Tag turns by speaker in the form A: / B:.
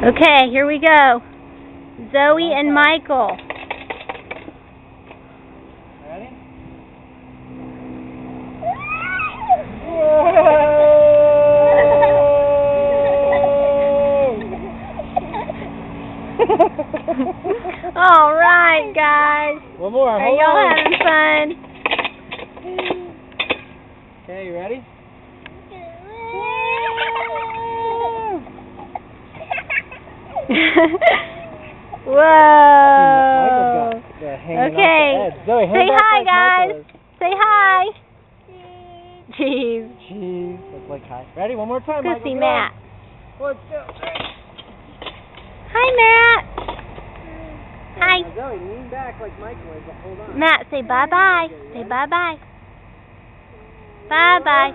A: Okay, here we go. Zoe and Michael.
B: Ready?
A: All right, guys.
B: One more.
A: Are y'all having fun?
B: Okay, you ready?
A: Whoa.
B: Okay. Zoe,
A: say hi,
B: like
A: guys. Say hi. Cheese.
B: Cheese. Let's like hi. Ready? One more time,
A: Go
B: Michael.
A: see Matt.
B: Let's go.
A: Hi, Matt. Hi.
B: Now, Zoe, lean back like Michael is, but hold on.
A: Matt, say bye-bye. Say bye-bye. Bye-bye.